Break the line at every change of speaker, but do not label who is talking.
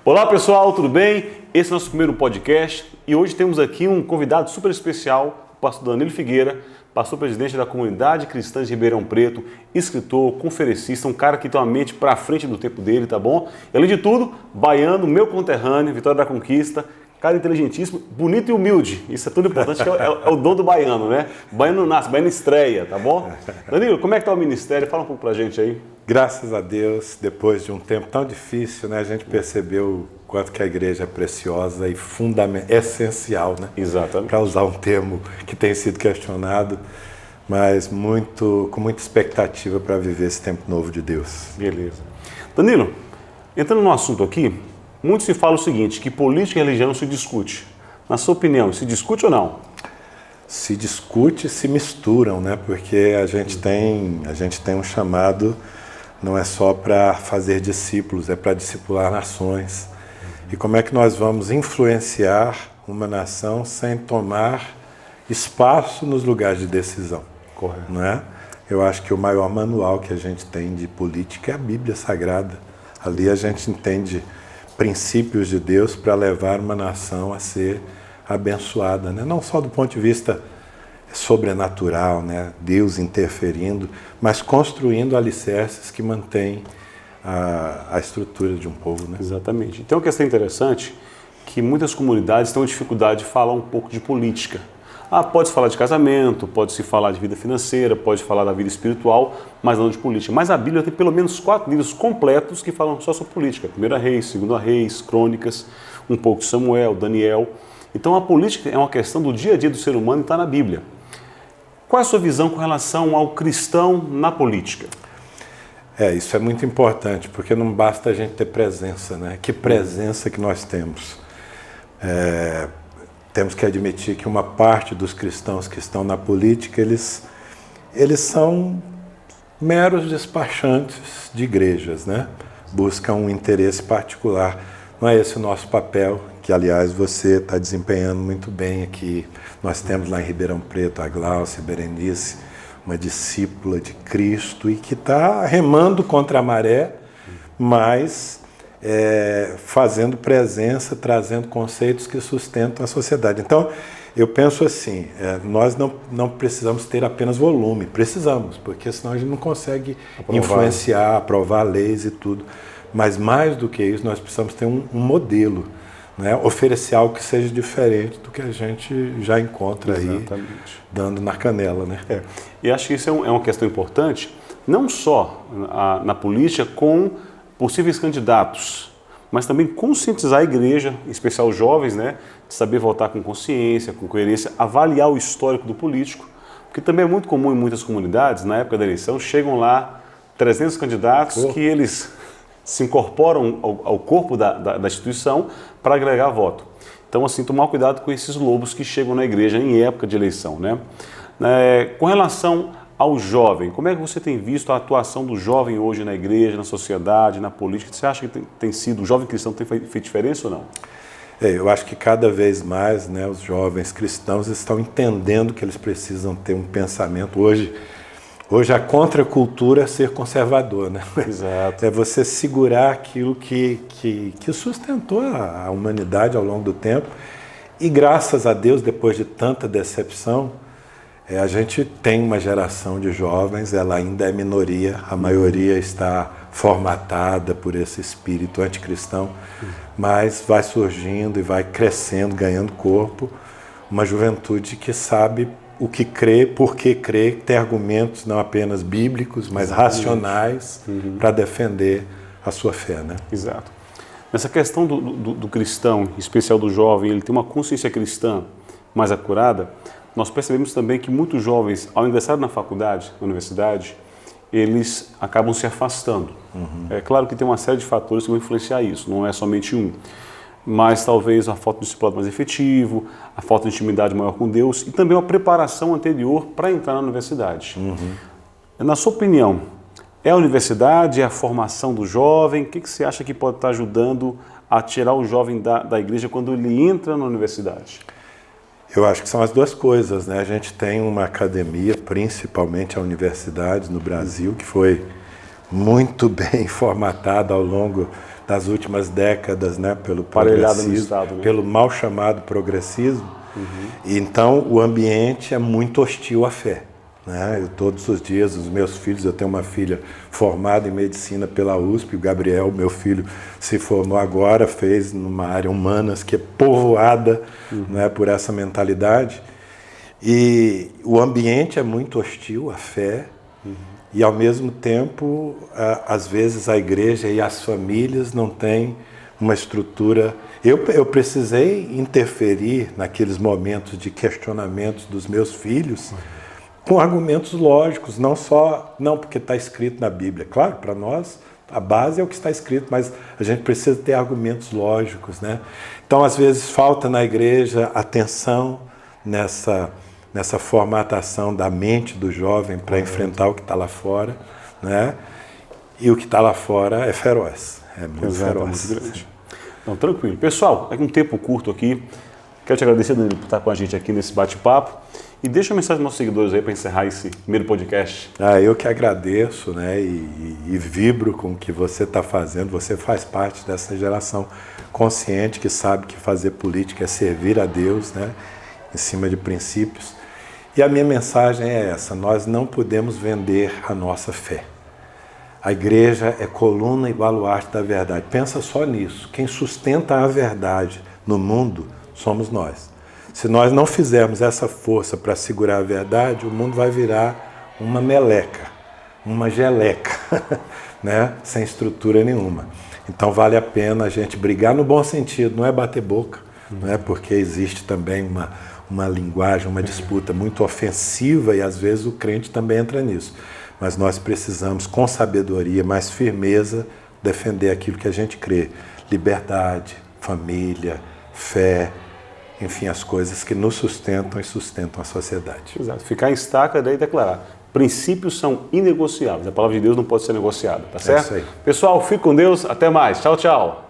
Olá pessoal, tudo bem? Esse é o nosso primeiro podcast e hoje temos aqui um convidado super especial, o pastor Danilo Figueira, pastor presidente da Comunidade Cristã de Ribeirão Preto, escritor, conferencista, um cara que tem uma mente pra frente do tempo dele, tá bom? E, além de tudo, baiano, meu conterrâneo, Vitória da Conquista, cara inteligentíssimo, bonito e humilde. Isso é tudo importante, que é o dom do baiano, né? Baiano nasce, baiano estreia, tá bom? Danilo, como é que tá o ministério? Fala um pouco pra gente aí.
Graças a Deus, depois de um tempo tão difícil, né, a gente percebeu o quanto que a igreja é preciosa e essencial, né?
Exatamente.
Para usar um termo que tem sido questionado, mas com muita expectativa para viver esse tempo novo de Deus.
Beleza. Danilo, entrando no assunto aqui, muito se fala o seguinte, que política e religião se discute. Na sua opinião, se discute ou não?
Se discute, se misturam, né? Porque a gente tem um chamado, não é só para fazer discípulos, é para discipular nações. E como é que nós vamos influenciar uma nação sem tomar espaço nos lugares de decisão?
Correto.
Não é? Eu acho que o maior manual que a gente tem de política é a Bíblia Sagrada. Ali a gente entende princípios de Deus para levar uma nação a ser abençoada, né? Não só do ponto de vista sobrenatural, né? Deus interferindo, mas construindo alicerces que mantêm a estrutura de um povo, né?
Exatamente. Então, uma questão interessante que muitas comunidades têm dificuldade de falar um pouco de política. Pode-se falar de casamento, pode-se falar de vida financeira, pode falar da vida espiritual, mas não de política. Mas a Bíblia tem pelo menos 4 livros completos que falam só sobre política. 1 Reis, 2 Reis, Crônicas, um pouco de Samuel, Daniel. Então a política é uma questão do dia a dia do ser humano e está na Bíblia. Qual é a sua visão com relação ao cristão na política?
Isso é muito importante, porque não basta a gente ter presença, né? Que presença que nós temos. Temos que admitir que uma parte dos cristãos que estão na política, eles são meros despachantes de igrejas, né? Buscam um interesse particular. Não é esse o nosso papel, que aliás você está desempenhando muito bem aqui. Nós temos lá em Ribeirão Preto a Glaucia Berenice, uma discípula de Cristo e que está remando contra a maré, mas fazendo presença, trazendo conceitos que sustentam a sociedade. Então, eu penso assim, nós não precisamos ter apenas volume, precisamos, porque senão a gente não consegue influenciar, aprovar leis e tudo. Mas mais do que isso, nós precisamos ter um modelo, né? Oferecer algo que seja diferente do que a gente já encontra. Exatamente. Aí, dando na canela, né?
E acho que isso é uma questão importante, não só na política com possíveis candidatos, mas também conscientizar a igreja, em especial os jovens, né? De saber votar com consciência, com coerência, avaliar o histórico do político, porque também é muito comum em muitas comunidades, na época da eleição, chegam lá 300 candidatos que eles se incorporam ao corpo da instituição para agregar voto. Então, assim, tomar cuidado com esses lobos que chegam na igreja em época de eleição, né? Com relação ao jovem, como é que você tem visto a atuação do jovem hoje na igreja, na sociedade, na política? Você acha que tem sido, o jovem cristão tem feito diferença ou não?
Eu acho que cada vez mais, né, os jovens cristãos estão entendendo que eles precisam ter um pensamento. Hoje a contracultura é ser conservador, né?
Exato.
É você segurar aquilo que sustentou a humanidade ao longo do tempo. E graças a Deus, depois de tanta decepção, a gente tem uma geração de jovens, ela ainda é minoria, a maioria está formatada por esse espírito anticristão, mas vai surgindo e vai crescendo, ganhando corpo, uma juventude que sabe o que crê, por que crê, tem argumentos não apenas bíblicos, mas racionais para defender a sua fé, né?
Exato. Nessa questão do cristão, em especial do jovem, ele tem uma consciência cristã mais acurada, nós percebemos também que muitos jovens, ao ingressar na faculdade, na universidade, eles acabam se afastando. É claro que tem uma série de fatores que vão influenciar isso, não é somente um. Mas talvez a falta de discipulado mais efetivo, a falta de intimidade maior com Deus e também uma preparação anterior para entrar na universidade. Na sua opinião, é a universidade, é a formação do jovem? O que você acha que pode estar ajudando a tirar o jovem da igreja quando ele entra na universidade?
Eu acho que são as duas coisas, né? A gente tem uma academia, principalmente a universidade no Brasil, que foi muito bem formatada ao longo das últimas décadas, né, pelo
Aparelhada no
progressismo,
Estado, né?
pelo mal chamado progressismo. E então o ambiente é muito hostil à fé. Né? Eu, todos os dias, os meus filhos, eu tenho uma filha formada em medicina pela USP, o Gabriel, meu filho, se formou agora, fez numa área humanas que é povoada, né, por essa mentalidade. E o ambiente é muito hostil à fé. E, ao mesmo tempo, às vezes a igreja e as famílias não têm uma estrutura. Eu precisei interferir naqueles momentos de questionamentos dos meus filhos com argumentos lógicos, não porque está escrito na Bíblia. Claro, para nós, a base é o que está escrito, mas a gente precisa ter argumentos lógicos, né? Então, às vezes, falta na igreja atenção nessa formatação da mente do jovem para enfrentar o que está lá fora, né? E o que está lá fora é feroz, é muito feroz.
Muito grande. Então, tranquilo. Pessoal, é um tempo curto aqui. Quero te agradecer, Danilo, por estar com a gente aqui nesse bate-papo. E deixa uma mensagem aos nossos seguidores aí para encerrar esse primeiro podcast.
Eu que agradeço, né? E vibro com o que você está fazendo. Você faz parte dessa geração consciente que sabe que fazer política é servir a Deus, né? Em cima de princípios. E a minha mensagem é essa: nós não podemos vender a nossa fé. A igreja é coluna e baluarte da verdade. Pensa só nisso. Quem sustenta a verdade no mundo somos nós. Se nós não fizermos essa força para segurar a verdade, o mundo vai virar uma meleca, uma geleca, né? Sem estrutura nenhuma. Então vale a pena a gente brigar no bom sentido, não é bater boca, não é? Porque existe também uma linguagem, uma disputa muito ofensiva e às vezes o crente também entra nisso. Mas nós precisamos, com sabedoria, mais firmeza, defender aquilo que a gente crê. Liberdade, família, fé, enfim, as coisas que nos sustentam e sustentam a sociedade.
Exato. Ficar em estaca daí declarar. Princípios são inegociáveis. A palavra de Deus não pode ser negociada, tá certo?
É isso aí.
Pessoal, fique com Deus. Até mais. Tchau, tchau.